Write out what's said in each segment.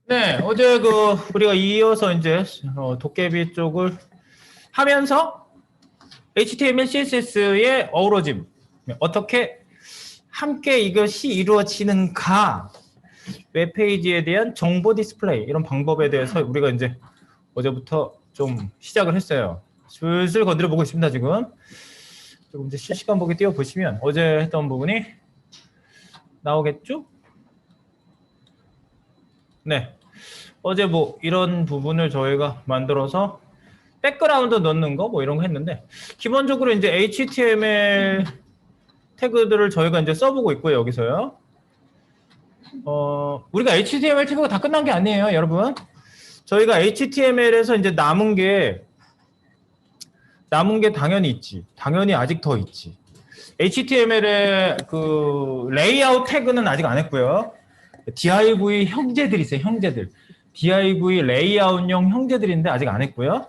네, 어제 우리가 이어서 이제 도깨비 쪽을 하면서 HTML, CSS의 어우러짐, 어떻게 함께 이것이 이루어지는가, 웹페이지에 대한 정보 디스플레이 이런 방법에 대해서 우리가 이제 어제부터 좀 시작을 했어요. 슬슬 건드려 보고 있습니다. 지금 조금 이제 실시간 보기 띄워 보시면 어제 했던 부분이 나오겠죠? 네. 어제 뭐 이런 부분을 저희가 만들어서 백그라운드 넣는 거 뭐 이런 거 했는데 기본적으로 이제 HTML 태그들을 저희가 이제 써보고 있고요. 여기서요. 우리가 HTML 태그가 다 끝난 게 아니에요, 여러분. 저희가 HTML에서 이제 남은 게 당연히 있지. 당연히 아직 더 있지. HTML의 그 레이아웃 태그는 아직 안 했고요. div 형제들이 있어요, 형제들. div 레이아웃용 형제들인데 아직 안 했고요.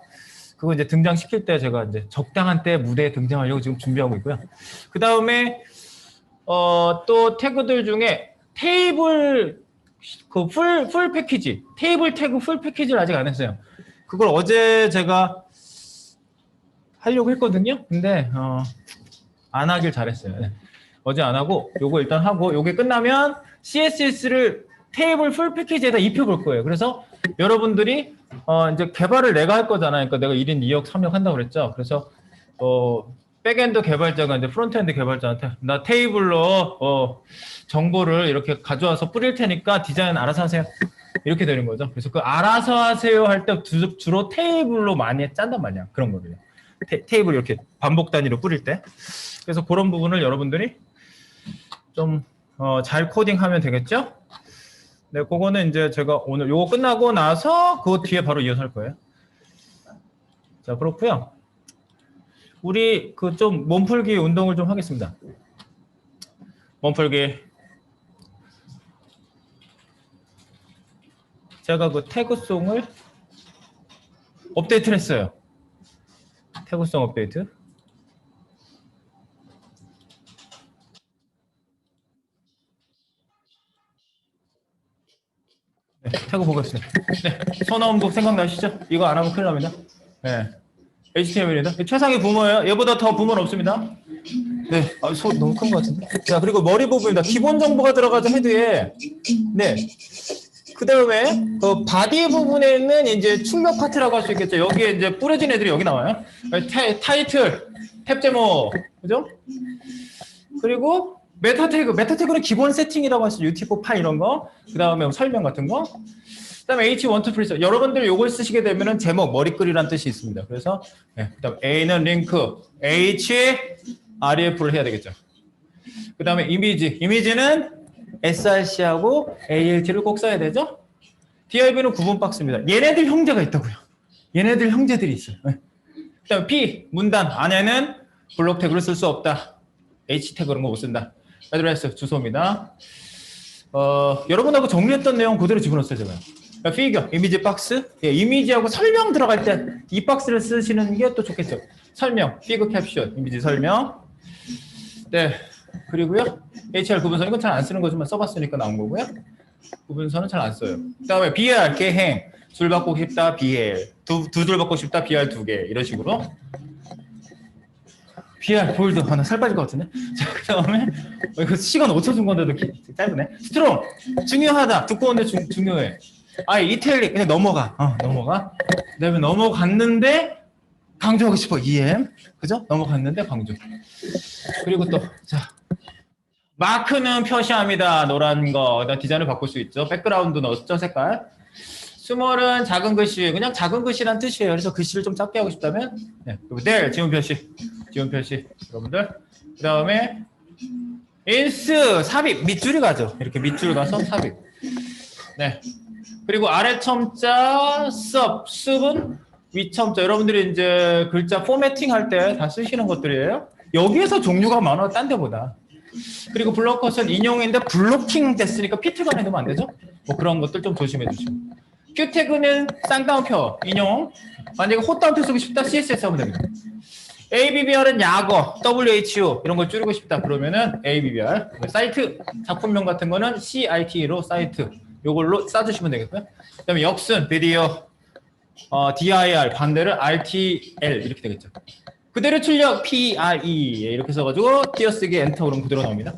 그거 이제 등장시킬 때 제가 이제 적당한 때 무대에 등장하려고 지금 준비하고 있고요. 그 다음에 또 태그들 중에 테이블 풀 패키지, 테이블 태그 풀 패키지를 아직 안 했어요. 그걸 어제 제가 하려고 했거든요. 근데 안 하길 잘했어요. 네. 어제 안 하고 요거 일단 하고 요게 끝나면 CSS를 테이블 풀 패키지에다 입혀볼 거예요. 그래서 여러분들이 이제 개발을 내가 할 거잖아요. 그러니까 내가 1인 2역, 3역 한다고 그랬죠. 그래서 백엔드 개발자가 이제 프론트엔드 개발자한테 나 테이블로 정보를 이렇게 가져와서 뿌릴 테니까 디자인 알아서 하세요. 이렇게 되는 거죠. 그래서 그 알아서 하세요 할 때 주로 테이블로 많이 짠단 말이야. 그런 거를. 테이블 이렇게 반복 단위로 뿌릴 때. 그래서 그런 부분을 여러분들이 좀 잘 코딩하면 되겠죠? 네, 그거는 이제 제가 오늘 요거 끝나고 나서 그 뒤에 바로 이어서 할 거예요. 자, 그렇고요. 우리 그 좀 몸풀기 운동을 좀 하겠습니다. 몸풀기. 제가 그 태그송을 업데이트를 했어요. 태그송 업데이트. 네, 태그 보겠습니다. 네, 소나운복 생각나시죠? 이거 안 하면 큰일 납니다. 네, HTML입니다. 최상의 부모예요. 얘보다 더 부모는 없습니다. 네, 소 너무 큰 것 같은데. 자, 그리고 머리 부분입니다. 기본 정보가 들어가죠, 헤드에. 네. 그 다음에 바디 부분에는 이제 출력 파트라고 할 수 있겠죠. 여기에 이제 뿌려진 애들이 여기 나와요. 타이틀, 탭 제목, 그죠? 그리고 메타 태그는 기본 세팅이라고 할 수 있어요. UTF 파일 이런 거. 그 다음에 설명 같은 거. 그 다음에 H1, 2, 프리서. 여러분들 요걸 쓰시게 되면은 제목, 머리글이라는 뜻이 있습니다. 그래서, 네, 그 다음 A는 링크, H, REF를 해야 되겠죠. 그 다음에 이미지는 src하고 alt를 꼭 써야 되죠. div는 구분 박스입니다. 얘네들 형제가 있다고요. 얘네들 형제들이 있어요. 네. 그 다음에 p, 문단, 안에는 블록 태그를 쓸 수 없다. h 태그 그런 거 못 쓴다. 애드레스, 주소입니다. 여러분하고 정리했던 내용 그대로 집어넣었어요, 제가. 그러니까 피규어, 이미지 박스. 예, 이미지하고 설명 들어갈 때 이 박스를 쓰시는 게 또 좋겠죠. 설명, 피규어 캡션, 이미지 설명. 네. 그리고요, HR 구분선, 이건 잘 안 쓰는 거지만 써봤으니까 나온 거고요. 구분선은 잘 안 써요. 그 다음에 BR, 개행, 줄 받고 싶다, BL. 두 줄 받고 싶다, BR 2개. 이런 식으로. BR, 볼드. 나 살 빠질 것 같은데? 자, 그 다음에, 이거 시간 5초 준 건데도 짧으네. 스트롱, 중요하다. 두꺼운데 중요해. 이탈릭, 그냥 넘어가. 넘어가. 그 다음에 넘어갔는데, 강조하고 싶어. EM. 그죠? 넘어갔는데, 강조. 그리고 또, 자. 마크는 표시합니다. 노란 거. 디자인을 바꿀 수 있죠. 백그라운드 넣었죠, 색깔. 스몰은 작은 글씨. 그냥 작은 글씨란 뜻이에요. 그래서 글씨를 좀 작게 하고 싶다면, 네. 그리고 there, 지운 표시. 여러분들. 그 다음에, 인스, 삽입. 밑줄이 가죠. 이렇게 밑줄 가서 삽입. 네. 그리고 아래 첨자, 습은 위 첨자. 여러분들이 이제 글자 포매팅 할 때 다 쓰시는 것들이에요. 여기에서 종류가 많아, 딴 데보다. 그리고 블록컷은 인용인데 블로킹 됐으니까 P태그 안에 넣으면 안 되죠? 뭐 그런 것들 좀 조심해 주시고. Q태그는 쌍따옴표, 인용. 만약에 헛따옴표 쓰고 싶다, CSS 하면 됩니다. ABBR은 약어, WHO 이런 걸 줄이고 싶다 그러면은 ABBR. 사이트, 작품명 같은 거는 CIT로 사이트. 요걸로 싸주시면 되겠고요. 그다음에 역순 비디오 dir 반대를 rtl 이렇게 되겠죠. 그대로 출력 PRE 이렇게 써가지고 띄어쓰기 엔터 그러면 그대로 나옵니다.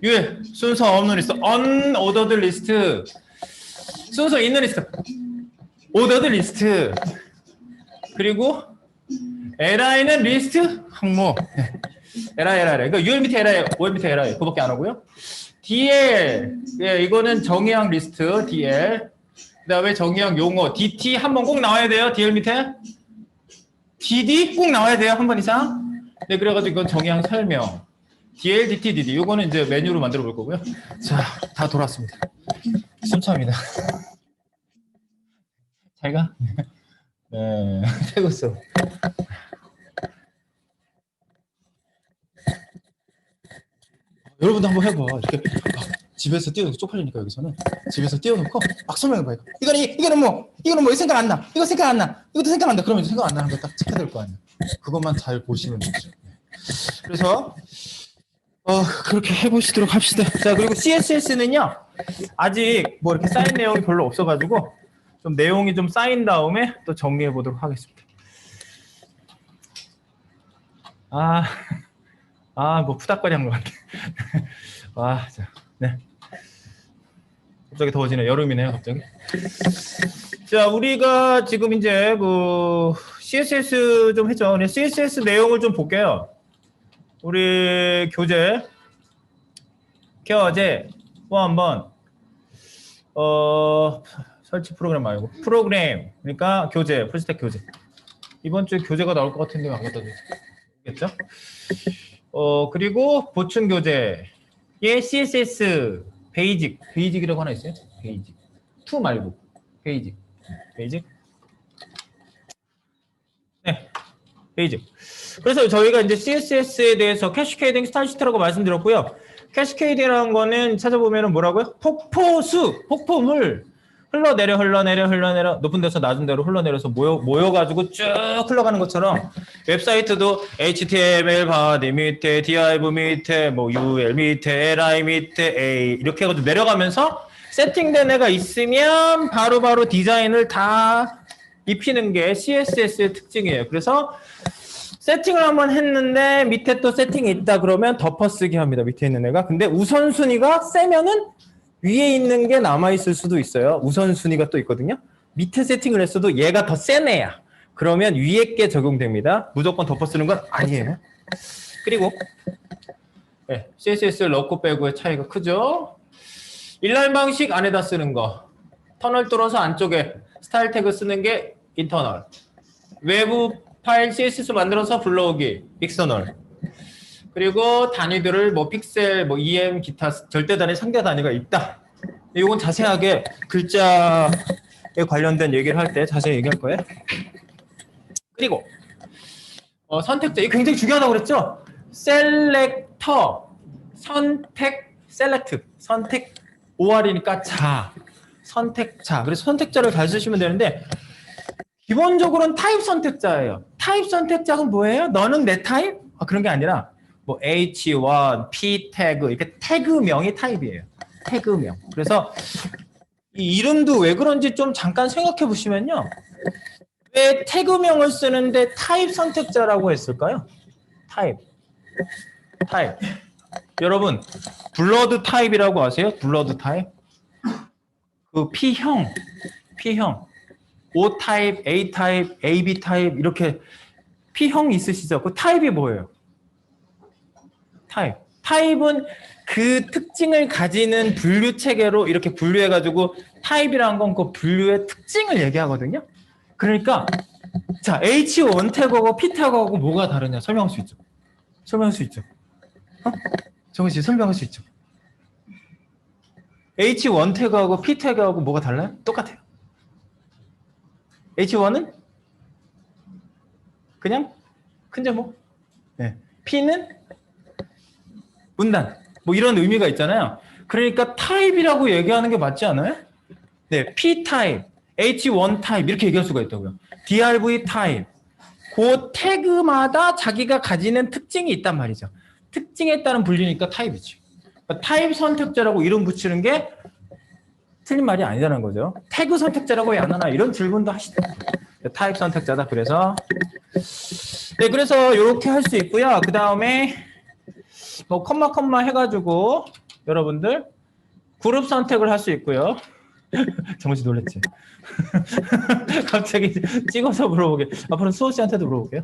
유일 순서 없는 리스트 unordered 리스트 순서 있는 리스트 ordered 리스트 그리고 li는 리스트 항목 li 그러니까 ul 밑에 li ol 밑에 li 그거밖에 안 하고요. dl 예, 이거는 정의항 리스트 dl 그다음에 정의항 용어 dt 한 번 꼭 나와야 돼요. dl 밑에 dd 꼭 나와야 돼요. 한 번 이상. 네, 그래가지고 이건 정의항 설명. dl, dt, dd. 요거는 이제 메뉴로 만들어 볼 거고요. 자, 다 돌았습니다. 순차입니다. 잘 가? 네, 최고수. 여러분도 한번 해봐. 이렇게 집에서 띄워놓고 쪽팔리니까 여기서는 집에서 띄워놓고 막 설명해봐. 이거는 뭐 생각 안 나. 이거 생각 안 나. 이것도 생각 안 나. 그러면 생각 안 나는 거 딱 체크될 거 아니야. 그것만 잘 보시면 되죠. 그래서 그렇게 해보시도록 합시다. 자, 그리고 CSS는요 아직 뭐 이렇게 쌓인 내용이 별로 없어가지고 좀 내용이 좀 쌓인 다음에 또 정리해 보도록 하겠습니다. 뭐 푸닥거리 한 것 같아. 자, 네. 갑자기 더워지네. 여름이네요, 갑자기. 자, 우리가 지금 이제 그 CSS 좀 했죠. CSS 내용을 좀 볼게요. 우리 교재 한번 설치 프로그램 말고 프로그램 그러니까 교재 풀스택 교재 이번 주에 교재가 나올 것 같은데 안 갖다 주겠죠? 그리고 보충 교재에 CSS 베이직이라고 하나 있어요. 베이직 2 말고 베이직 네, 베이직. 그래서 저희가 이제 CSS에 대해서 캐스케이딩 스타일 시트라고 말씀드렸고요. 캐스케이딩이라는 거는 찾아보면은 뭐라고요? 폭포물 흘러내려 높은 데서 낮은 데로 흘러내려서 모여가지고 쭉 흘러가는 것처럼 웹사이트도 HTML 바디 밑에 div 밑에 뭐 UL 밑에 li 밑에 a 이렇게 해가지고 내려가면서 세팅된 애가 있으면 바로바로 디자인을 다 입히는 게 CSS의 특징이에요. 그래서 세팅을 한번 했는데 밑에 또 세팅이 있다 그러면 덮어쓰기 합니다. 밑에 있는 애가. 근데 우선순위가 세면은 위에 있는 게 남아있을 수도 있어요. 우선순위가 또 있거든요. 밑에 세팅을 했어도 얘가 더 센 애야. 그러면 위에 게 적용됩니다. 무조건 덮어쓰는 건 아니에요. 그리고 CSS 넣고 빼고의 차이가 크죠. 인라인 방식 안에다 쓰는 거. 터널 뚫어서 안쪽에 스타일 태그 쓰는 게 인터널. 외부 파일 CSS 만들어서 불러오기 익스터널. 그리고 단위들을 뭐 픽셀, 뭐 EM, 기타 절대 단위, 상대 단위가 있다. 이건 자세하게 글자에 관련된 얘기를 할 때 자세히 얘기할 거예요. 그리고 선택자, 이거 굉장히 중요하다고 그랬죠? 셀렉터, 선택 OR이니까 선택자. 그래서 선택자를 잘 쓰시면 되는데 기본적으로는 타입 선택자예요. 타입 선택자는 뭐예요? 너는 내 타입? 그런 게 아니라 뭐 H1, P 태그 이렇게 태그명이 타입이에요. 태그명. 그래서 이 이름도 왜 그런지 좀 잠깐 생각해 보시면요. 왜 태그명을 쓰는데 타입 선택자라고 했을까요? 타입. 여러분 블러드 타입이라고 아세요? 블러드 타입? 그 P형. O 타입, A 타입, AB 타입 이렇게 P형 있으시죠? 그 타입이 뭐예요? 타입은 그 특징을 가지는 분류 체계로 이렇게 분류해가지고 타입이라는 건 그 분류의 특징을 얘기하거든요. 그러니까 자 H1 태그하고 P 태그하고 뭐가 다르냐 설명할 수 있죠. 정은 씨 설명할 수 있죠. H1 태그하고 P 태그하고 뭐가 달라요? 똑같아요. H1은 그냥 큰 제목, P는 문단, 뭐 이런 의미가 있잖아요. 그러니까 타입이라고 얘기하는 게 맞지 않아요? 네, P 타입, H1 타입 이렇게 얘기할 수가 있다고요. DRV 타입, 그 태그마다 자기가 가지는 특징이 있단 말이죠. 특징에 따른 분류니까 타입이죠. 그러니까 타입 선택자라고 이름 붙이는 게 틀린 말이 아니라는 거죠. 태그 선택자라고 왜 안 하나 이런 질문도 하시더라고요. 타입 선택자다. 그래서 네, 그래서 이렇게 할 수 있고요. 그 다음에 뭐 컴마 해가지고 여러분들 그룹 선택을 할 수 있고요. 정말 놀랬지. 갑자기 찍어서 물어보게. 앞으로 수호 씨한테도 물어볼게요.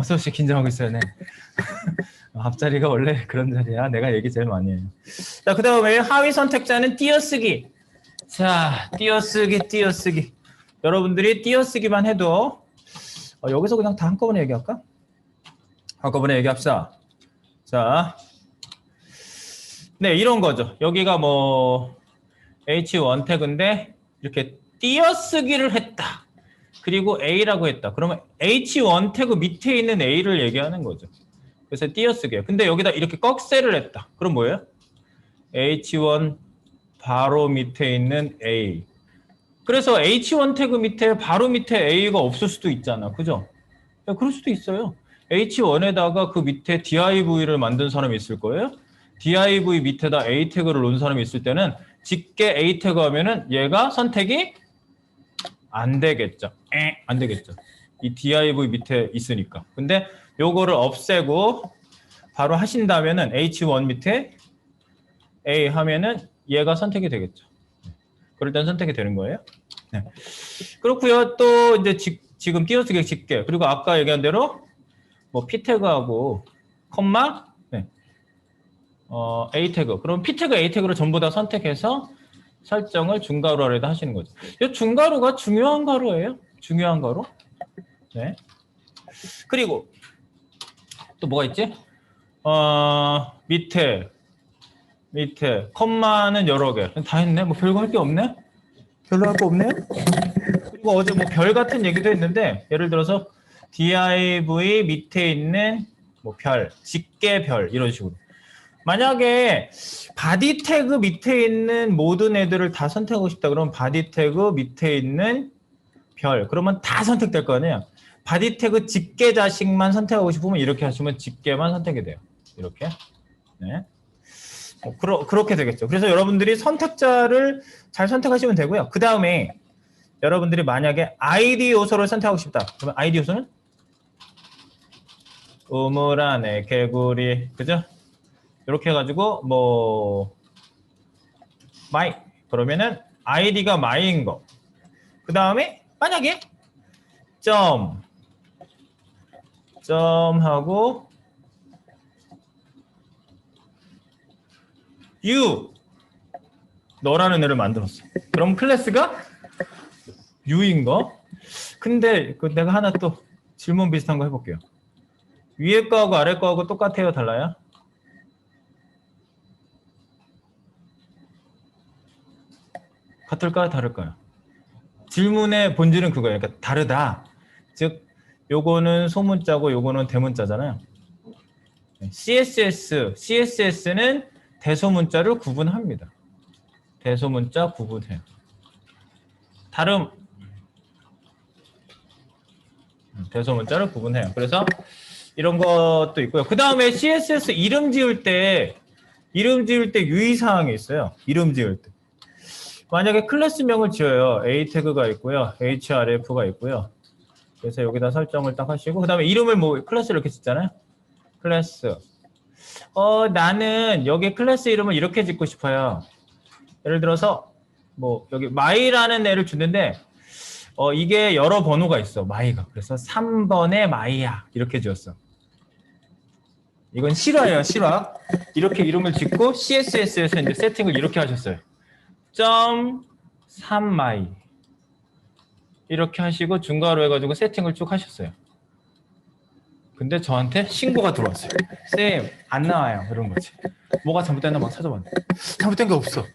수호 씨 긴장하고 있어요. 네. 앞자리가 원래 그런 자리야. 내가 얘기 제일 많이 해요. 자, 그 다음에 하위 선택자는 띄어쓰기. 자, 띄어쓰기. 여러분들이 띄어쓰기만 해도 여기서 그냥 다 한꺼번에 얘기할까? 한꺼번에 얘기합시다. 자, 네, 이런 거죠. 여기가 뭐 H1 태그인데 이렇게 띄어쓰기를 했다. 그리고 A라고 했다. 그러면 H1 태그 밑에 있는 A를 얘기하는 거죠. 그래서 띄어쓰기예요. 근데 여기다 이렇게 꺽쇠를 했다. 그럼 뭐예요? H1 바로 밑에 있는 A. 그래서 H1 태그 밑에 바로 밑에 A가 없을 수도 있잖아. 그죠? 그럴 수도 있어요. H1에다가 그 밑에 div를 만든 사람이 있을 거예요. div 밑에다 A 태그를 놓은 사람이 있을 때는 직계 A 태그 하면은 얘가 선택이 안 되겠죠. 안 되겠죠. 이 div 밑에 있으니까. 근데 요거를 없애고 바로 하신다면은 H1 밑에 A 하면은 얘가 선택이 되겠죠. 그럴 땐 선택이 되는 거예요. 네. 그렇고요. 또 이제 지금 띄어쓰기 직계 그리고 아까 얘기한 대로 뭐 P 태그하고 컴마 네. A 태그. 그럼 P 태그, A 태그를 전부 다 선택해서 설정을 중괄호 아래다 하시는 거죠. 이 중괄호가 중요한 괄호예요. 중요한 괄호. 네. 그리고 또 뭐가 있지? 밑에 컴마는 여러 개. 다 했네. 뭐 별거 할 게 없네. 별로 할 거 없네요. 그리고 어제 뭐 별 같은 얘기도 했는데 예를 들어서 div 밑에 있는 뭐 별, 직계 별 이런 식으로. 만약에 바디 태그 밑에 있는 모든 애들을 다 선택하고 싶다 그러면 바디 태그 밑에 있는 별 그러면 다 선택될 거 아니에요. 바디 태그 직계 자식만 선택하고 싶으면 이렇게 하시면 직계만 선택이 돼요. 이렇게. 네. 그렇게 되겠죠. 그래서 여러분들이 선택자를 잘 선택하시면 되고요. 그 다음에 여러분들이 만약에 ID 요소를 선택하고 싶다. 그러면 ID 요소는 우물 안에 개구리, 그죠? 이렇게 해가지고 뭐 마이 그러면은 ID가 마이인 거. 그 다음에 만약에 점 하고 U 너라는 애를 만들었어. 그럼 클래스가 U인 거. 근데 내가 하나 또 질문 비슷한 거 해볼게요. 위에 거하고 아래 거하고 똑같아요? 달라요? 같을까요? 다를까요? 질문의 본질은 그거예요. 그러니까 다르다. 즉 요거는 소문자고 요거는 대문자잖아요. CSS는 대소문자를 구분합니다. 대소문자 구분해요. 다름 대소문자를 구분해요. 그래서 이런 것도 있고요. 그 다음에 CSS 이름 지을 때 유의사항이 있어요. 이름 지을 때. 만약에 클래스명을 지어요. A 태그가 있고요. href가 있고요. 그래서 여기다 설정을 딱 하시고 그 다음에 이름을 뭐 클래스를 이렇게 짓잖아요. 클래스. 나는 여기 클래스 이름을 이렇게 짓고 싶어요. 예를 들어서 뭐 여기 마이라는 애를 주는데 이게 여러 번호가 있어. 마이가. 그래서 3번의 마이야. 이렇게 지었어. 이건 실화예요. 실화. 이렇게 이름을 짓고 CSS에서 이제 세팅을 이렇게 하셨어요. 점 3마이 이렇게 하시고 중괄호 해가지고 세팅을 쭉 하셨어요. 근데 저한테 신고가 들어왔어요. 쌤, 안 나와요. 이런 거지. 뭐가 잘못됐나 막 찾아봤는데 잘못된 게 없어.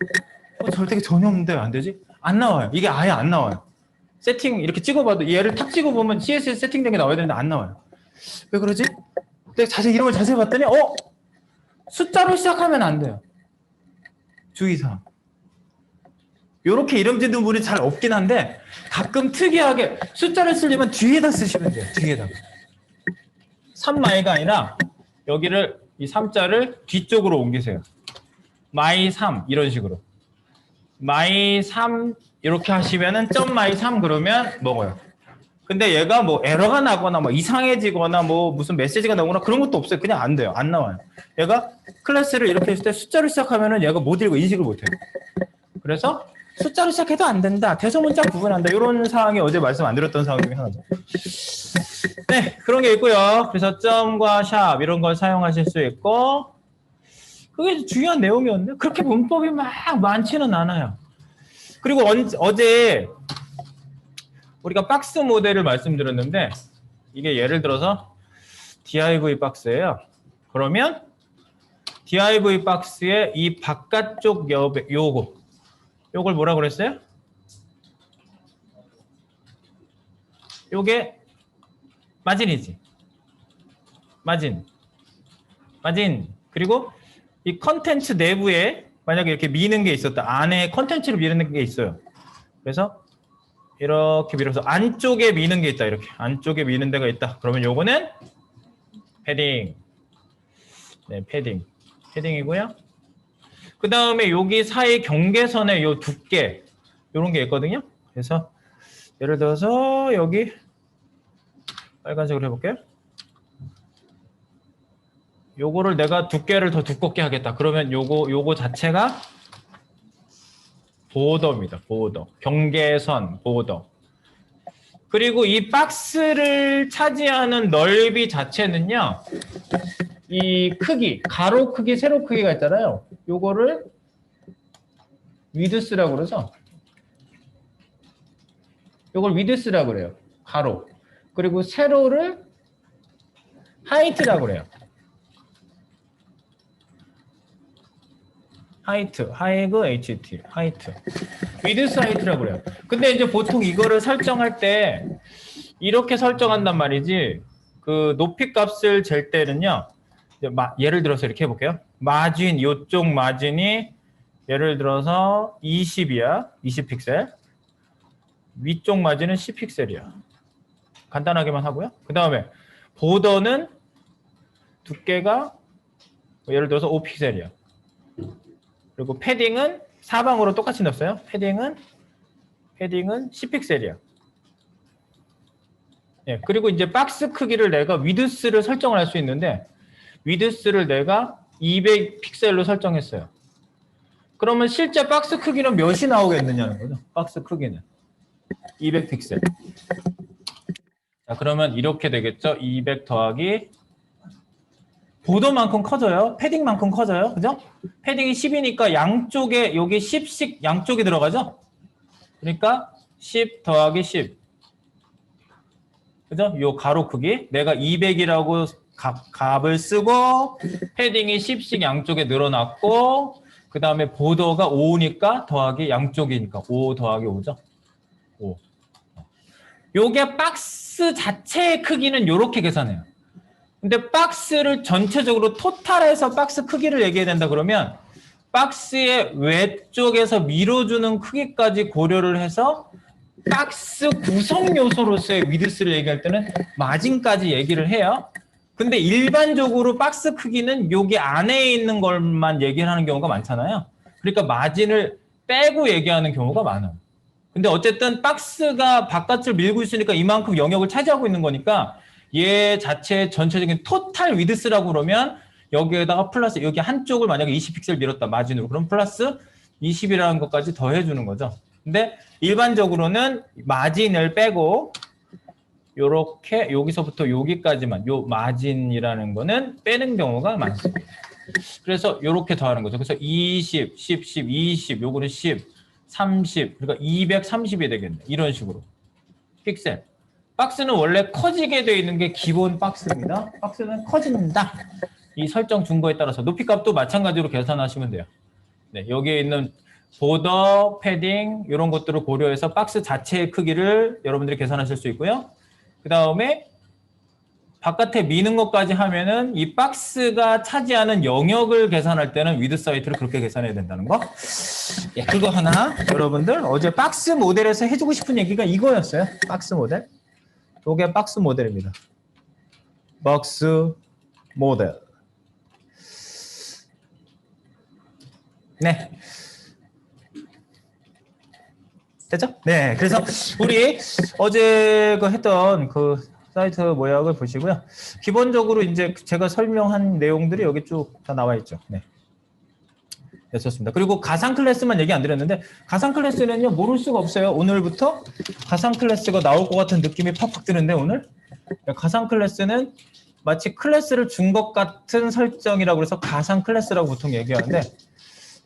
잘못된 게 전혀 없는데 안 되지? 안 나와요. 이게 아예 안 나와요. 세팅 이렇게 찍어봐도 얘를 탁 찍어보면 CSS 세팅된 게 나와야 되는데 안 나와요. 왜 그러지? 내가 이름을 자세히 봤더니 숫자로 시작하면 안 돼요. 주의사항. 이렇게 이름 짓는 분이 잘 없긴 한데 가끔 특이하게 숫자를 쓰려면 뒤에다 쓰시면 돼요. 뒤에다가. 3마이가 아니라 여기를 이 3자를 뒤쪽으로 옮기세요. 마이 3 이런 식으로. 마이 3 이렇게 하시면은 점 마이 3 그러면 먹어요. 근데 얘가 뭐 에러가 나거나 뭐 이상해지거나 뭐 무슨 메시지가 나오거나 그런 것도 없어요. 그냥 안 돼요. 안 나와요. 얘가 클래스를 이렇게 했을 때 숫자를 시작하면은 얘가 못 읽고 인식을 못 해요. 그래서 숫자로 시작해도 안 된다. 대소문자 구분한다. 이런 사항이 어제 말씀 안 드렸던 사항 중에 하나죠. 네, 그런 게 있고요. 그래서 점과 샵 이런 걸 사용하실 수 있고 그게 중요한 내용이었는데 그렇게 문법이 막 많지는 않아요. 그리고 어제 우리가 박스 모델을 말씀드렸는데 이게 예를 들어서 div 박스예요. 그러면 div 박스의 이 바깥쪽 요걸 뭐라고 그랬어요? 요게 마진이지. 마진. 그리고 이 컨텐츠 내부에 만약에 이렇게 미는 게 있었다. 안에 컨텐츠를 미는 게 있어요. 그래서 이렇게 밀어서 안쪽에 미는 게 있다. 이렇게 안쪽에 미는 데가 있다. 그러면 요거는 패딩. 네, 패딩이고요. 그 다음에 여기 사이 경계선에 요 두께 요런 게 있거든요. 그래서 예를 들어서 여기 빨간색으로 해볼게요. 요거를 내가 두께를 더 두껍게 하겠다. 그러면 요거 자체가 보더입니다. 보더. 경계선 보더. 그리고 이 박스를 차지하는 넓이 자체는요. 이 크기, 가로 크기, 세로 크기가 있잖아요. 요거를 위드스라고 그러죠. 요걸 위드스라고 그래요. 가로. 그리고 세로를 하이트라고 그래요. 하이트, HT, 하이트. 위드스 하이트라고 그래요. 근데 이제 보통 이거를 설정할 때 이렇게 설정한단 말이지. 그 높이 값을 잴 때는요. 예를 들어서 이렇게 해볼게요. 마진, 요쪽 마진이 예를 들어서 20이야. 20픽셀. 위쪽 마진은 10픽셀이야. 간단하게만 하고요. 그 다음에 보더는 두께가 예를 들어서 5픽셀이야. 그리고 패딩은 사방으로 똑같이 넣었어요. 패딩은 10픽셀이야. 예, 그리고 이제 박스 크기를 내가 위드스를 설정을 할 수 있는데 위드스를 내가 200픽셀로 설정했어요. 그러면 실제 박스 크기는 몇이 나오겠느냐는 거죠. 박스 크기는 200픽셀. 자, 그러면 이렇게 되겠죠. 200 더하기 보도만큼 커져요. 패딩만큼 커져요. 그죠? 패딩이 10이니까 양쪽에 여기 10씩 양쪽에 들어가죠. 그러니까 10 더하기 10. 그죠? 요 가로 크기. 내가 200이라고 값을 쓰고 패딩이 10씩 양쪽에 늘어났고 그 다음에 보도가 5니까 더하기 양쪽이니까 5 더하기 5죠. 5. 요게 박스 자체의 크기는 요렇게 계산해요. 근데 박스를 전체적으로 토탈해서 박스 크기를 얘기해야 된다 그러면 박스의 외쪽에서 밀어주는 크기까지 고려를 해서 박스 구성 요소로서의 위드스를 얘기할 때는 마진까지 얘기를 해요. 근데 일반적으로 박스 크기는 여기 안에 있는 것만 얘기를 하는 경우가 많잖아요. 그러니까 마진을 빼고 얘기하는 경우가 많아요. 근데 어쨌든 박스가 바깥을 밀고 있으니까 이만큼 영역을 차지하고 있는 거니까 얘 자체의 전체적인 토탈 위드스라고 그러면 여기에다가 플러스 여기 한쪽을 만약에 20픽셀 밀었다 마진으로 그럼 플러스 20이라는 것까지 더해주는 거죠. 근데 일반적으로는 마진을 빼고 요렇게 여기서부터 여기까지만 요 마진이라는 거는 빼는 경우가 많습니다. 그래서 요렇게 더하는 거죠. 그래서 20, 10, 10, 20 요거는 10, 30 그러니까 230이 되겠네. 이런 식으로 픽셀. 박스는 원래 커지게 되어 있는 게 기본 박스입니다. 박스는 커진다. 이 설정 준 거에 따라서 높이 값도 마찬가지로 계산하시면 돼요. 네, 여기에 있는 보더, 패딩 이런 것들을 고려해서 박스 자체의 크기를 여러분들이 계산하실 수 있고요. 그 다음에 바깥에 미는 것까지 하면은 이 박스가 차지하는 영역을 계산할 때는 위드 사이트를 그렇게 계산해야 된다는 거. 예, 그거 하나 여러분들 어제 박스 모델에서 해주고 싶은 얘기가 이거였어요. 박스 모델. 이게 박스 모델입니다. 박스 모델. 네. 됐죠? 네. 그래서 우리 어제 그 했던 그 사이트 모양을 보시고요. 기본적으로 이제 제가 설명한 내용들이 여기 쭉 다 나와 있죠. 네. 네, 좋습니다. 그리고 가상 클래스만 얘기 안 드렸는데 가상 클래스는요 모를 수가 없어요. 오늘부터 가상 클래스가 나올 것 같은 느낌이 팍팍 드는데 오늘 가상 클래스는 마치 클래스를 준 것 같은 설정이라고 해서 가상 클래스라고 보통 얘기하는데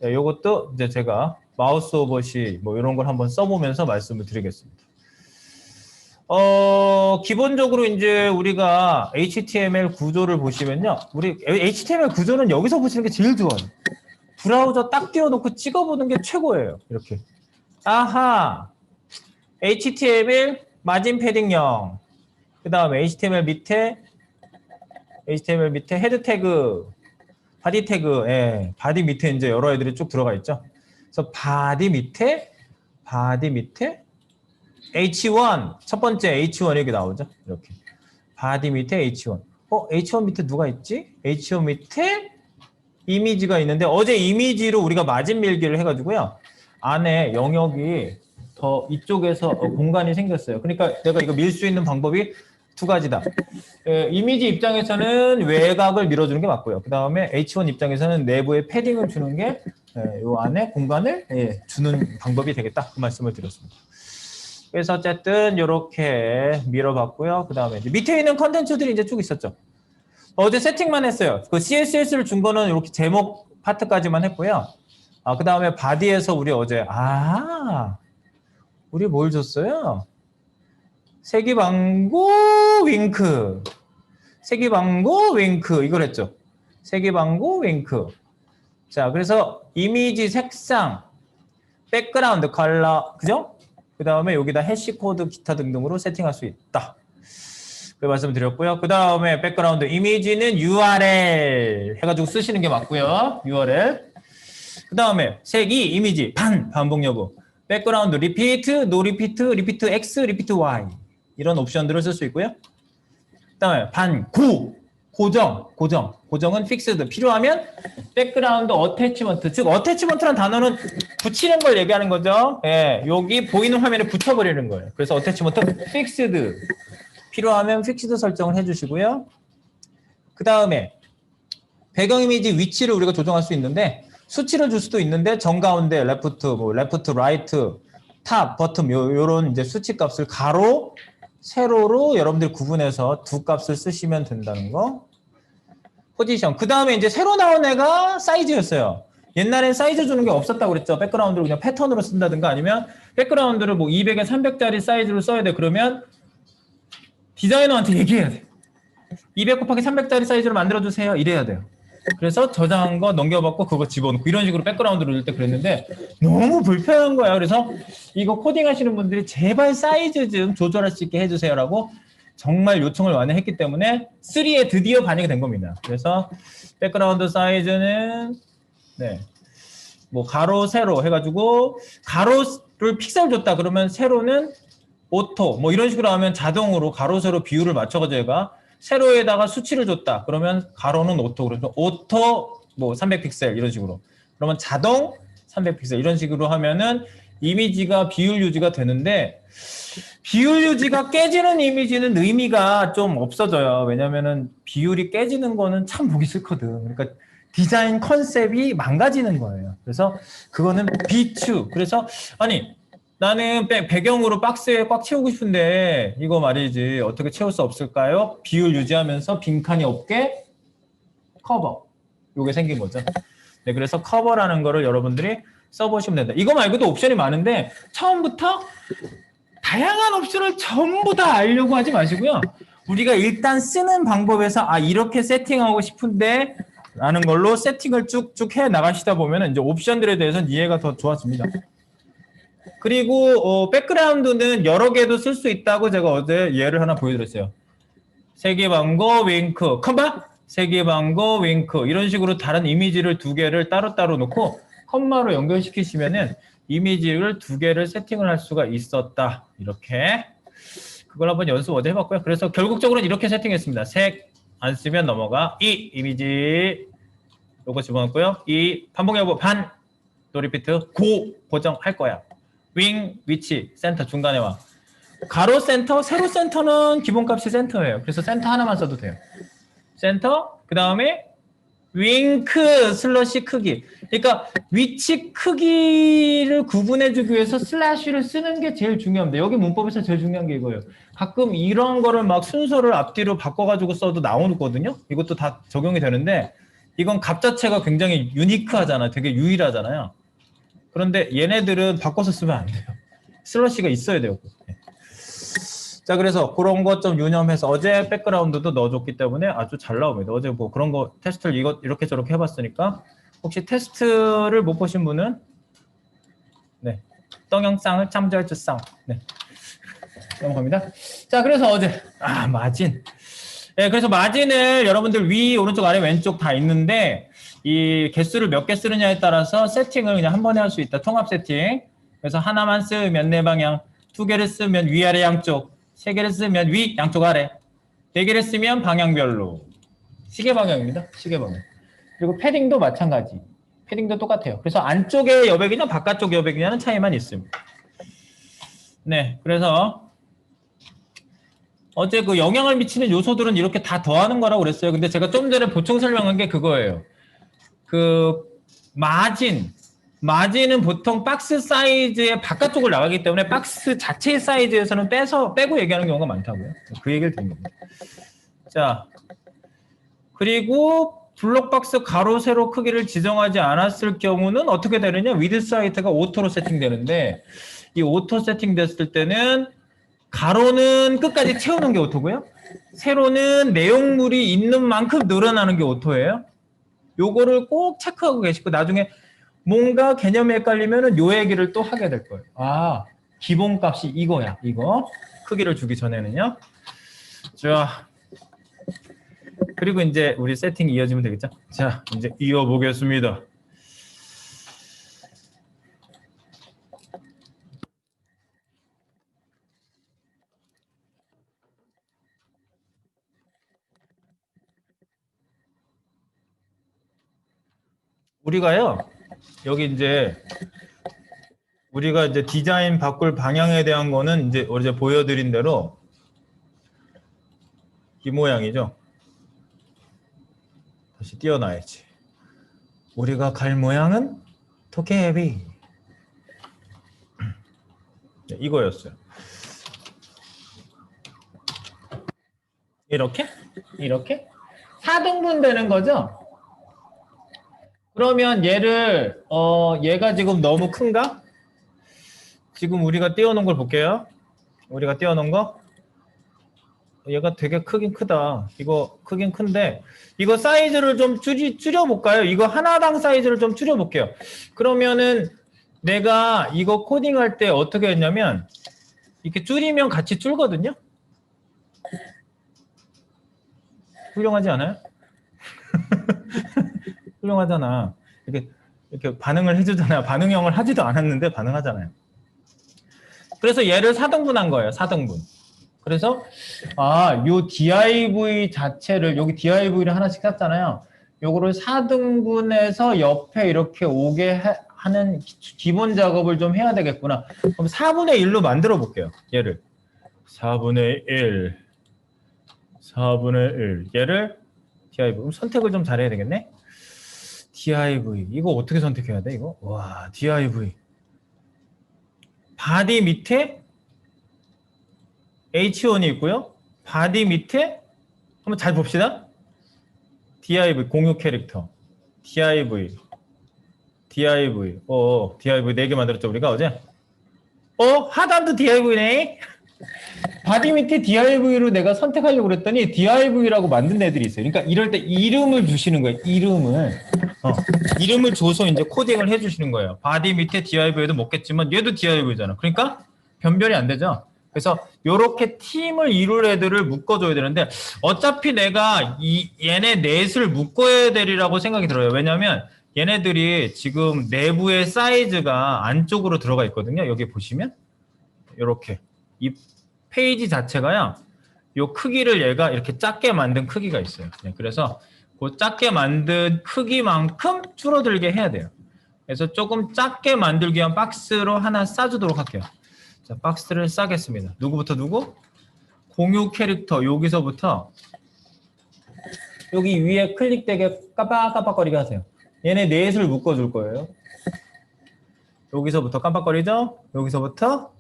이것도 이제 제가 마우스 오버시 뭐 이런 걸 한번 써보면서 말씀을 드리겠습니다. 기본적으로 이제 우리가 HTML 구조를 보시면요. 우리 HTML 구조는 여기서 보시는 게 제일 좋아요. 브라우저 딱 띄워놓고 찍어보는 게 최고예요. 이렇게. 아하. HTML 마진 패딩 0. 그 다음에 HTML 밑에 헤드 태그, 바디 태그, 예. 바디 밑에 이제 여러 애들이 쭉 들어가 있죠. 그래서 바디 밑에 H1 첫 번째 H1 여기 나오죠. 이렇게 바디 밑에 H1. H1 밑에 누가 있지? H1 밑에 이미지가 있는데 어제 이미지로 우리가 마진 밀기를 해가지고요. 안에 영역이 더 이쪽에서 공간이 생겼어요. 그러니까 내가 이거 밀 수 있는 방법이 두 가지다. 이미지 입장에서는 외곽을 밀어주는 게 맞고요. 그 다음에 H1 입장에서는 내부에 패딩을 주는 게 이 안에 공간을 주는 방법이 되겠다. 그 말씀을 드렸습니다. 그래서 어쨌든 이렇게 밀어봤고요. 그 다음에 밑에 있는 컨텐츠들이 이제 쭉 있었죠. 어제 세팅만 했어요. 그 CSS를 준 거는 이렇게 제목 파트까지만 했고요. 그 다음에 바디에서 우리 어제 우리 뭘 줬어요? 세기방고 윙크 이걸 했죠. 세기방고 윙크. 자, 그래서 이미지 색상, 백그라운드 컬러, 그죠? 그 다음에 여기다 해시 코드 기타 등등으로 세팅할 수 있다. 그 말씀드렸고요. 그 다음에 백그라운드 이미지는 URL 해가지고 쓰시는 게 맞고요. URL. 그 다음에 색이 이미지 반복 여부. 백그라운드 리피트, 노 리피트, 리피트 X, 리피트 Y 이런 옵션들을 쓸 수 있고요. 그 다음에 고정은 픽스드. 필요하면 백그라운드 어태치먼트. 즉 어태치먼트라는 단어는 붙이는 걸 얘기하는 거죠. 예, 여기 보이는 화면에 붙여버리는 거예요. 그래서 어태치먼트 픽스드. 필요하면 픽스드 설정을 해주시고요. 그 다음에 배경 이미지 위치를 우리가 조정할 수 있는데 수치를 줄 수도 있는데 정가운데 레프트, 라이트, 탑, 버튼 요런 이제 수치 값을 가로, 세로로 여러분들 구분해서 두 값을 쓰시면 된다는 거. 포지션. 그 다음에 이제 새로 나온 애가 사이즈였어요. 옛날엔 사이즈 주는 게 없었다고 그랬죠. 백그라운드를 그냥 패턴으로 쓴다든가 아니면 백그라운드를 뭐 200에 300짜리 사이즈로 써야 돼. 그러면 디자이너한테 얘기해야 돼. 200 곱하기 300짜리 사이즈로 만들어주세요. 이래야 돼요. 그래서 저장한 거 넘겨받고 그거 집어넣고 이런 식으로 백그라운드를 넣을 때 그랬는데 너무 불편한 거예요. 그래서 이거 코딩 하시는 분들이 제발 사이즈 좀 조절할 수 있게 해주세요라고 정말 요청을 많이 했기 때문에 3에 드디어 반영이 된 겁니다. 그래서 백그라운드 사이즈는 뭐 가로, 세로 해가지고 가로를 픽셀 줬다 그러면 세로는 오토 뭐 이런 식으로 하면 자동으로 가로, 세로 비율을 맞춰가지고 얘가 세로에다가 수치를 줬다. 그러면 가로는 오토. 그래서 오토 뭐 300픽셀 이런 식으로. 그러면 자동 300픽셀 이런 식으로 하면은 이미지가 비율 유지가 되는데 비율 유지가 깨지는 이미지는 의미가 좀 없어져요. 왜냐면은 비율이 깨지는 거는 참 보기 싫거든. 그러니까 디자인 컨셉이 망가지는 거예요. 그래서 그거는 비추. 그래서 아니 나는 배경으로 박스에 꽉 채우고 싶은데 이거 말이지 어떻게 채울 수 없을까요? 비율 유지하면서 빈칸이 없게 커버. 요게 생긴 거죠. 네, 그래서 커버라는 거를 여러분들이 써보시면 된다. 이거 말고도 옵션이 많은데 처음부터 다양한 옵션을 전부 다 알려고 하지 마시고요. 우리가 일단 쓰는 방법에서 이렇게 세팅하고 싶은데 라는 걸로 세팅을 쭉쭉 해 나가시다 보면 이제 옵션들에 대해서는 이해가 더 좋아집니다. 그리고 백그라운드는 여러 개도 쓸 수 있다고 제가 어제 예를 하나 보여드렸어요. 세기방고 윙크 컴마 세기방고 윙크 이런 식으로 다른 이미지를 두 개를 따로따로 놓고 컴마로 연결시키시면은 이미지를 두 개를 세팅을 할 수가 있었다. 이렇게 그걸 한번 연습 어제 해봤고요. 그래서 결국적으로는 이렇게 세팅했습니다. 색 안 쓰면 넘어가 이미지 요거 집어넣고요. 반복 여부 반 또 리피트 고정할 거야. 윙, 위치, 센터 중간에 와. 가로 센터, 세로 센터는 기본값이 센터예요. 그래서 센터 하나만 써도 돼요. 센터, 그 다음에 윙크 슬러시 크기. 그러니까 위치 크기를 구분해주기 위해서 슬래시를 쓰는 게 제일 중요합니다. 여기 문법에서 제일 중요한 게 이거예요. 가끔 이런 거를 막 순서를 앞뒤로 바꿔가지고 써도 나오거든요. 이것도 다 적용이 되는데 이건 값 자체가 굉장히 유니크하잖아요. 되게 유일하잖아요. 그런데 얘네들은 바꿔서 쓰면 안 돼요. 슬러시가 있어야 돼요. 자, 그래서 그런 것 좀 유념해서 어제 백그라운드도 넣어줬기 때문에 아주 잘 나옵니다. 어제 뭐 그런 거 테스트를 이렇게 저렇게 해봤으니까 혹시 테스트를 못 보신 분은 네, 동영상을 참조해 주세요. 네, 넘어갑니다. 자, 그래서 어제 마진. 네, 그래서 마진을 여러분들 위, 오른쪽, 아래, 왼쪽 다 있는데 이 개수를 몇 개 쓰느냐에 따라서 세팅을 그냥 한 번에 할 수 있다. 통합 세팅. 그래서 하나만 쓰면 네 방향, 두 개를 쓰면 위아래 양쪽, 세 개를 쓰면 위, 양쪽 아래, 네 개를 쓰면 방향별로. 시계 방향입니다. 시계 방향. 그리고 패딩도 마찬가지. 패딩도 똑같아요. 그래서 안쪽의 여백이냐 바깥쪽 여백이냐는 차이만 있습니다. 네, 그래서 어제 그 영향을 미치는 요소들은 이렇게 다 더하는 거라고 그랬어요. 근데 제가 좀 전에 보충 설명한 게 그거예요. 그 마진은 보통 박스 사이즈의 바깥쪽을 나가기 때문에 박스 자체의 사이즈에서는 빼고 얘기하는 경우가 많다고요. 그 얘기를 드린 겁니다. 자, 그리고 블록박스 가로 세로 크기를 지정하지 않았을 경우는 어떻게 되느냐? 위드 사이트가 오토로 세팅되는데 이 오토 세팅됐을 때는 가로는 끝까지 채우는 게 오토고요. 세로는 내용물이 있는 만큼 늘어나는 게 오토예요. 요거를 꼭 체크하고 계시고 나중에 뭔가 개념이 헷갈리면은 요 얘기를 또 하게 될 거예요. 아, 기본값이 이거야. 이거 크기를 주기 전에는요. 자, 그리고 이제 우리 세팅이 이어지면 되겠죠? 자, 이제 이어보겠습니다. 우리가요, 여기 이제 우리가 이제 디자인 바꿀 방향에 대한 거는 이제 어제 보여드린 대로 이 모양이죠. 다시 띄어놔야지. 우리가 갈 모양은 도깨비. 네, 이거였어요. 이렇게? 4등분 되는 거죠? 그러면 얘가 지금 너무 큰가? 지금 우리가 띄워놓은 걸 볼게요. 우리가 띄워놓은 거. 얘가 되게 크긴 크다. 이거 크긴 큰데 이거 사이즈를 좀 줄여볼까요? 이거 하나당 사이즈를 좀 줄여볼게요. 그러면은 내가 이거 코딩할 때 어떻게 했냐면 이렇게 줄이면 같이 줄거든요. 훌륭하지 않아요? 훌륭하잖아. 이렇게 반응을 해주잖아요. 반응형을 하지도 않았는데 반응하잖아요. 그래서 얘를 4등분한 거예요. 4등분. 그래서 요 div 자체를 여기 div를 하나씩 샀잖아요. 요거를 4등분해서 옆에 이렇게 오게 하는 기본 작업을 좀 해야 되겠구나. 그럼 4분의 1로 만들어 볼게요. 얘를 4분의 1 얘를 div. 그럼 선택을 좀 잘해야 되겠네. div 이거 어떻게 선택해야 돼? 이거 와 div 바디 밑에 H1이 있고요. 바디 밑에 한번 잘 봅시다. div 공유 캐릭터 div div 4개 만들었죠 우리가 어제. 하단도 div네. 바디 밑에 div로 내가 선택하려고 그랬더니 div라고 만든 애들이 있어요. 그러니까 이럴 때 이름을 주시는 거예요. 이름을 줘서 이제 코딩을 해주시는 거예요. 바디 밑에 div에도 먹겠지만 얘도 div잖아. 그러니까 변별이 안 되죠. 그래서 이렇게 팀을 이룰 애들을 묶어줘야 되는데 어차피 내가 얘네 넷을 묶어야 되리라고 생각이 들어요. 왜냐하면 얘네들이 지금 내부의 사이즈가 안쪽으로 들어가 있거든요. 여기 보시면 이렇게 이 페이지 자체가요. 요 크기를 얘가 이렇게 작게 만든 크기가 있어요. 네, 그래서 그 작게 만든 크기만큼 줄어들게 해야 돼요. 그래서 조금 작게 만들기 위한 박스로 하나 싸주도록 할게요. 자, 박스를 싸겠습니다. 누구부터 누구? 공유 캐릭터 여기서부터 여기 위에 클릭되게 깜빡깜빡거리게 하세요. 얘네 넷을 묶어줄 거예요. 여기서부터 깜빡거리죠? 여기서부터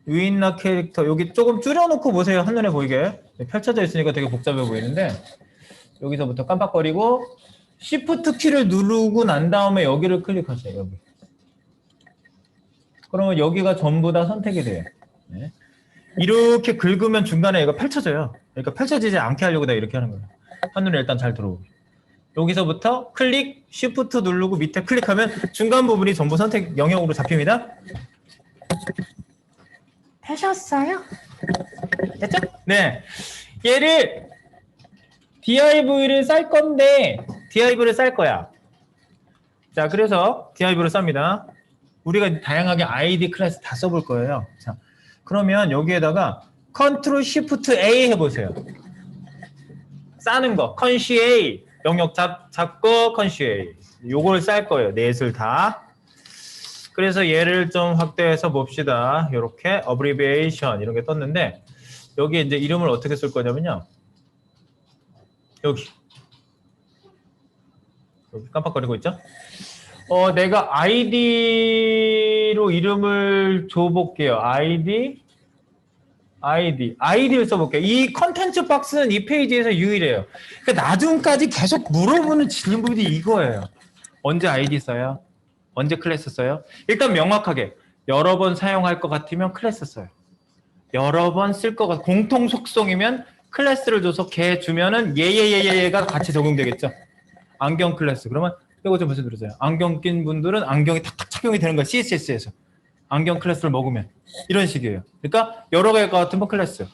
위인나 캐릭터 여기 조금 줄여놓고 보세요. 한눈에 보이게. 펼쳐져 있으니까 되게 복잡해 보이는데 여기서부터 깜빡거리고 Shift 키를 누르고 난 다음에 여기를 클릭하세요. 여기. 그러면 여기가 전부 다 선택이 돼요. 네. 이렇게 긁으면 중간에 얘가 펼쳐져요. 그러니까 펼쳐지지 않게 하려고 내가 이렇게 하는 거예요. 한눈에 일단 잘 들어오게. 여기서부터 클릭, Shift 누르고 밑에 클릭하면 중간 부분이 전부 선택 영역으로 잡힙니다. 되셨어요? 됐죠? 네. 얘를 div를 쌀 건데 div를 쌀 거야. 자, 그래서 div를 쌉니다. 우리가 다양하게 id 클래스 다 써볼 거예요. 자, 그러면 여기에다가 Ctrl Shift A 해보세요. 싸는 거, 컨시 A 영역 잡고 컨시 A 요걸 쌀 거예요. 넷을 다. 그래서 얘를 좀 확대해서 봅시다. 이렇게 abbreviation 이런 게 떴는데 여기 이제 이름을 어떻게 쓸 거냐면요. 여기 깜빡거리고 있죠? 내가 id로 이름을 줘볼게요. id를 써볼게요. 이 컨텐츠 박스는 이 페이지에서 유일해요. 그러니까 나중까지 계속 물어보는 질문이 이거예요. 언제 id 써요? 언제 클래스 써요? 일단 명확하게 여러 번 사용할 것 같으면 클래스 써요. 여러 번 쓸 것 같 공통 속성이면 클래스를 줘서 걔 주면은 얘가 같이 적용되겠죠. 안경 클래스. 그러면 이거 좀 벌써 들으세요. 안경 낀 분들은 안경이 탁탁 착용이 되는 거예요. CSS에서. 안경 클래스를 먹으면. 이런 식이에요. 그러니까 여러 개가 같으면 클래스.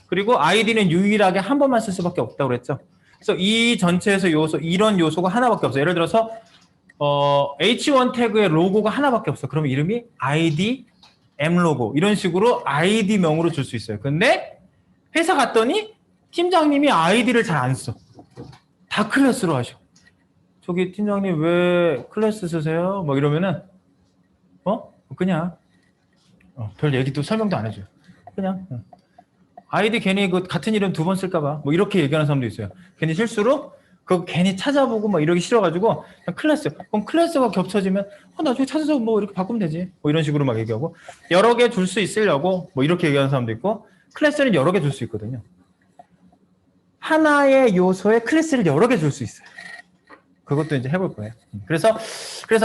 그리고 아이디는 유일하게 한 번만 쓸 수밖에 없다고 그랬죠. 그래서 이 전체에서 요소, 이런 요소가 하나밖에 없어요. 예를 들어서 H1 태그의 로고가 하나밖에 없어. 그러면 이름이 ID, M로고 이런 식으로 ID명으로 줄 수 있어요. 근데 회사 갔더니 팀장님이 ID를 잘 안 써. 다 클래스로 하셔. 저기 팀장님 왜 클래스 쓰세요? 뭐 이러면은 그냥 별 얘기도 설명도 안 해줘요. 그냥 아이디 괜히 그 같은 이름 두 번 쓸까봐 뭐 이렇게 얘기하는 사람도 있어요. 괜히 실수로 그거 괜히 찾아보고 막 이러기 싫어가지고 그냥 클래스. 그럼 클래스가 겹쳐지면 나중에 찾아서 뭐 이렇게 바꾸면 되지. 뭐 이런 식으로 막 얘기하고 여러 개 줄 수 있으려고 뭐 이렇게 얘기하는 사람도 있고 클래스는 여러 개 줄 수 있거든요. 하나의 요소에 클래스를 여러 개 줄 수 있어요. 그것도 이제 해볼 거예요. 그래서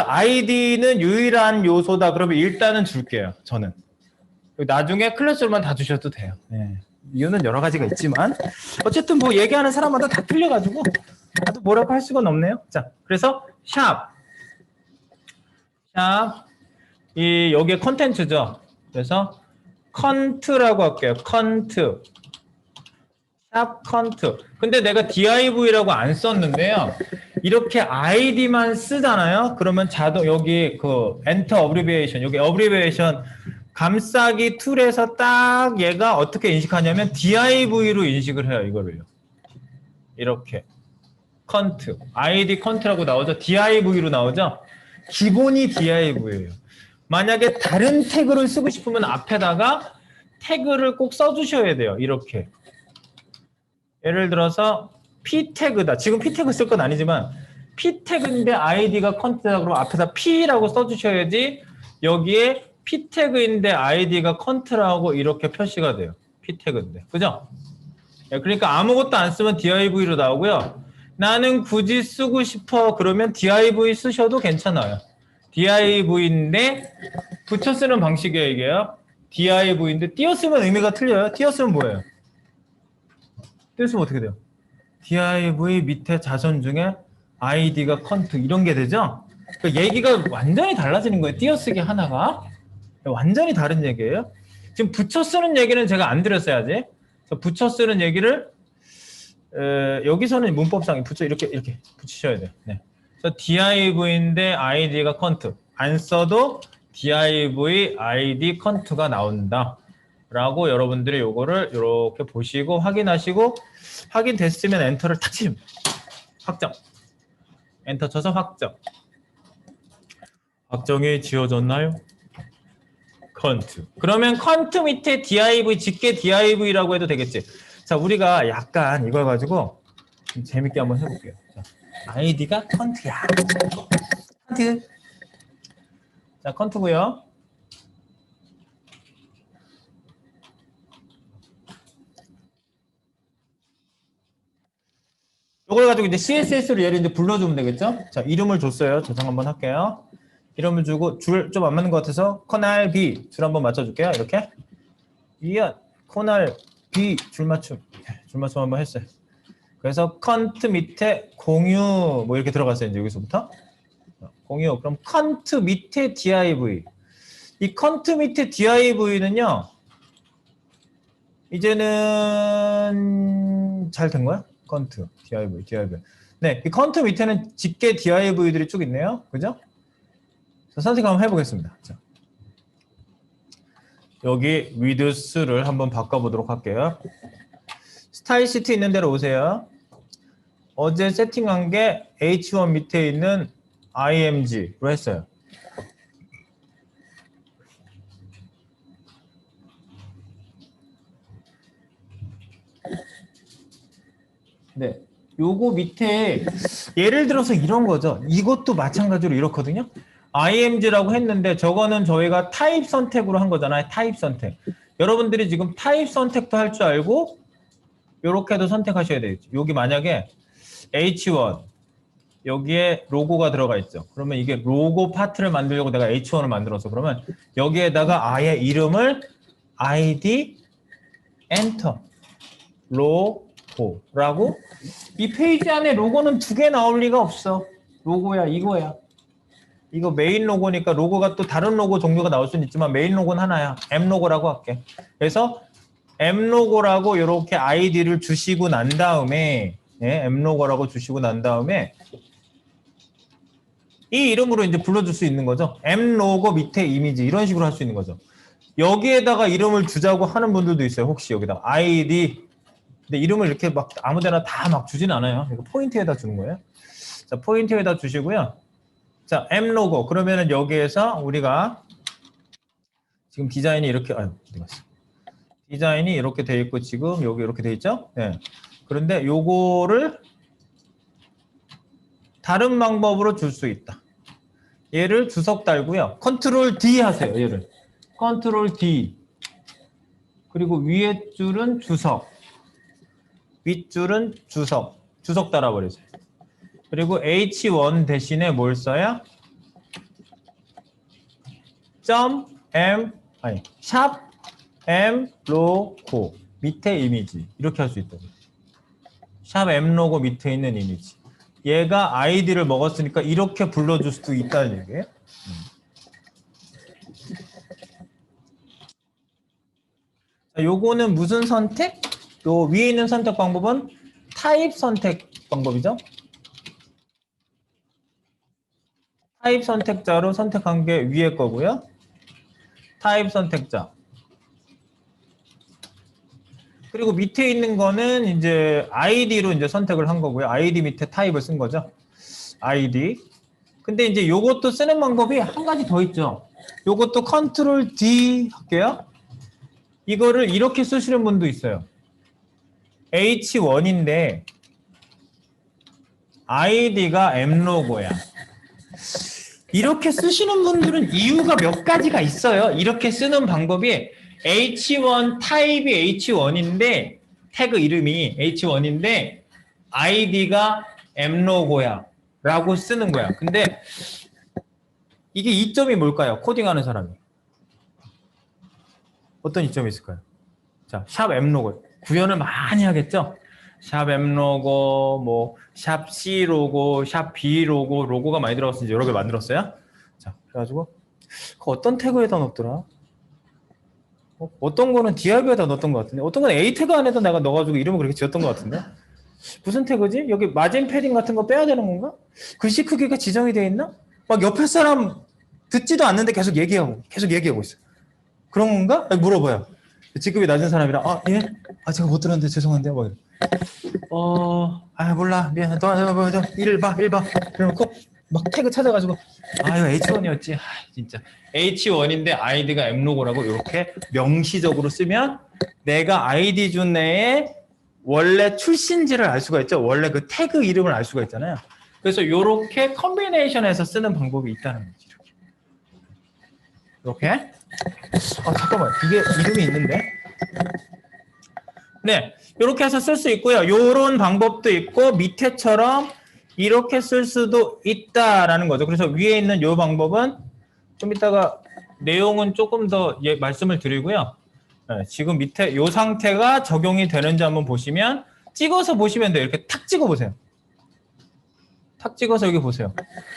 아이디는 유일한 요소다. 그러면 일단은 줄게요. 저는. 나중에 클래스로만 다 주셔도 돼요. 네. 이유는 여러 가지가 있지만 어쨌든 뭐 얘기하는 사람마다 다 틀려가지고 나도 뭐라고 할 수가 없네요. 자, 그래서 여기에 컨텐츠죠. 그래서 컨트라고 할게요. 컨트. 컨트. 근데 내가 div라고 안 썼는데요. 이렇게 id만 쓰잖아요. 그러면 여기 그 enter abbreviation, 여기 abbreviation 감싸기 툴에서 딱 얘가 어떻게 인식하냐면 div로 인식을 해요. 이거를요. 이렇게 컨트, id 컨트라고 나오죠. div로 나오죠. 기본이 div예요. 만약에 다른 태그를 쓰고 싶으면 앞에다가 태그를 꼭 써주셔야 돼요. 이렇게. 예를 들어서 p 태그다. 지금 p 태그 쓸 건 아니지만 p 태그인데 id가 컨트다. 그러면 앞에다 p라고 써주셔야지 여기에 p 태그인데 id가 컨트라고 이렇게 표시가 돼요. p 태그인데, 그죠? 그러니까 아무것도 안 쓰면 div로 나오고요. 나는 굳이 쓰고 싶어 그러면 div 쓰셔도 괜찮아요. div인데 붙여 쓰는 방식이에요. 이게요. div인데 띄어쓰면 의미가 틀려요. 띄어쓰면 뭐예요? 띄어쓰면 어떻게 돼요? div 밑에 자선 중에 id가 컨트 이런 게 되죠? 그러니까 얘기가 완전히 달라지는 거예요. 띄어쓰기 하나가 완전히 다른 얘기예요. 지금 붙여 쓰는 얘기는 제가 안 드렸어야지. 붙여 쓰는 얘기를 여기서는 문법상 이렇게 붙이셔야 돼요. 네. 그래서 div인데 id가 컨트 안 써도 div id 컨트가 나온다. 라고 여러분들이 요거를 이렇게 보시고 확인하시고 확인됐으면 엔터를 탁 치면 확정. 엔터 쳐서 확정. 박정희 지워졌나요? 컨트. 그러면 컨트 밑에 div, 직계 div라고 해도 되겠지. 자, 우리가 약간 이걸 가지고 좀 재밌게 한번 해볼게요. 자, id가 컨트야. 컨트. 자, 컨트고요. 이걸 가지고 이제 CSS로 얘를 이제 불러주면 되겠죠? 자, 이름을 줬어요. 저장 한번 할게요. 이름을 주고 줄 좀 안 맞는 것 같아서 커널 B 줄 한번 맞춰줄게요. 이렇게 이연 커널 B 줄 맞춤 한번 했어요. 그래서 컨트 밑에 공유 뭐 이렇게 들어갔어요. 이제 여기서부터 공유. 그럼 컨트 밑에 div. 이 컨트 밑에 div는요. 이제는 잘 된 거야? 컨트 div. 네, 이 컨트 밑에는 직계 div들이 쭉 있네요. 그죠? 선택 한번 해보겠습니다. 자, 여기 width를 한번 바꿔보도록 할게요. 스타일 시트 있는 대로 오세요. 어제 세팅한 게 H1 밑에 있는 img로 했어요. 네, 요거 밑에 예를 들어서 이런 거죠. 이것도 마찬가지로 이렇거든요. img라고 했는데 저거는 저희가 타입 선택으로 한 거잖아요. 타입 선택. 여러분들이 지금 타입 선택도 할 줄 알고 이렇게도 선택하셔야 되겠죠. 여기 만약에 H1 여기에 로고가 들어가 있죠. 그러면 이게 로고 파트를 만들려고 내가 H1을 만들었어. 그러면 여기에다가 아예 이름을 ID 엔터 로고라고. 이 페이지 안에 로고는 두 개 나올 리가 없어. 로고야 이거야. 이거 메인 로고니까 로고가 또 다른 로고 종류가 나올 수는 있지만 메인 로고는 하나야. M 로고라고 할게. 그래서 M 로고라고 이렇게 아이디를 주시고 난 다음에 M 로고라고 주시고 난 다음에 이 이름으로 이제 불러줄 수 있는 거죠. M 로고 밑에 이미지 이런 식으로 할 수 있는 거죠. 여기에다가 이름을 주자고 하는 분들도 있어요. 혹시 여기다 아이디. 근데 이름을 이렇게 막 아무데나 다 막 주진 않아요. 이거 포인트에다 주는 거예요. 자, 포인트에다 주시고요. 자, M 로고. 그러면은 여기에서 우리가 지금 디자인이 이렇게 어디 갔어? 디자인이 이렇게 돼 있고 지금 여기 이렇게 돼 있죠? 네. 그런데 요거를 다른 방법으로 줄 수 있다. 얘를 주석 달고요. 컨트롤 D 하세요. 얘를. 컨트롤 D. 그리고 위에 줄은 주석. 윗줄은 주석. 주석 달아버리세요. 그리고 H1 대신에 뭘 써요? 샵 M 로고 밑에 이미지 이렇게 할 수 있다고. 샵 M 로고 밑에 있는 이미지. 얘가 아이디를 먹었으니까 이렇게 불러줄 수도 있다는 얘기예요. 자, 요거는 무슨 선택? 요 위에 있는 선택 방법은 타입 선택 방법이죠. 타입 선택자로 선택한 게 위에 거고요. 타입 선택자. 그리고 밑에 있는 거는 이제 아이디로 이제 선택을 한 거고요. 아이디 밑에 타입을 쓴 거죠. 아이디. 근데 이제 요것도 쓰는 방법이 한 가지 더 있죠. 요것도 컨트롤 D 할게요. 이거를 이렇게 쓰시는 분도 있어요. H1인데 아이디가 M로고야. 이렇게 쓰시는 분들은 이유가 몇 가지가 있어요. 이렇게 쓰는 방법이 H1 타입이 H1인데 태그 이름이 H1인데 아이디가 M로고야 라고 쓰는 거야. 근데 이게 이점이 뭘까요? 코딩하는 사람이. 어떤 이점이 있을까요? 자, 샵 M로고. 구현을 많이 하겠죠? 샵 M로고, 뭐, 샵 C로고, 샵 B로고, 로고가 많이 들어갔으니 여러 개 만들었어요. 자, 그래가지고, 그 어떤 태그에다 넣었더라? 어떤 거는 div에다 넣었던 것 같은데, 어떤 건 A 태그 안에다 내가 넣어가지고 이름을 그렇게 지었던 것 같은데? 무슨 태그지? 여기 마진 패딩 같은 거 빼야 되는 건가? 글씨 크기가 지정이 돼 있나? 막 옆에 사람 듣지도 않는데 계속 얘기하고 있어. 그런 건가? 아니, 물어봐요. 직급이 낮은 사람이라, 예? 제가 못 들었는데 죄송한데요. 뭐 몰라. 미안해. 일 봐. 그래놓고, 막 태그 찾아가지고 아 이거 H1이었지. 아, 진짜 H1인데 아이디가 M로고라고 이렇게 명시적으로 쓰면 내가 아이디 준 내에 원래 출신지를 알 수가 있죠. 원래 그 태그 이름을 알 수가 있잖아요. 그래서 이렇게 컨비네이션해서 쓰는 방법이 있다는 거지. 이렇게. 잠깐만 이게 이름이 있는데. 네, 이렇게 해서 쓸 수 있고요. 이런 방법도 있고 밑에처럼 이렇게 쓸 수도 있다라는 거죠. 그래서 위에 있는 이 방법은 좀 이따가 내용은 조금 더 말씀을 드리고요. 네, 지금 밑에 이 상태가 적용이 되는지 한번 보시면 찍어서 보시면 돼요. 이렇게 탁 찍어 보세요. 탁 찍어서 여기 보세요.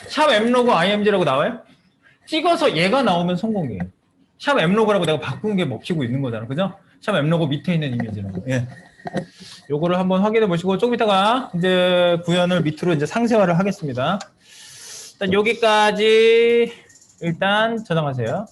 샵 M로고 IMG라고 나와요? 찍어서 얘가 나오면 성공이에요. 샵 M로고라고 내가 바꾼 게 먹히고 있는 거잖아. 그죠? 샵 M로고 밑에 있는 이미지라고. 예. 요거를 한번 확인해 보시고 조금 이따가 이제 구현을 밑으로 이제 상세화를 하겠습니다. 일단 여기까지 일단 저장하세요.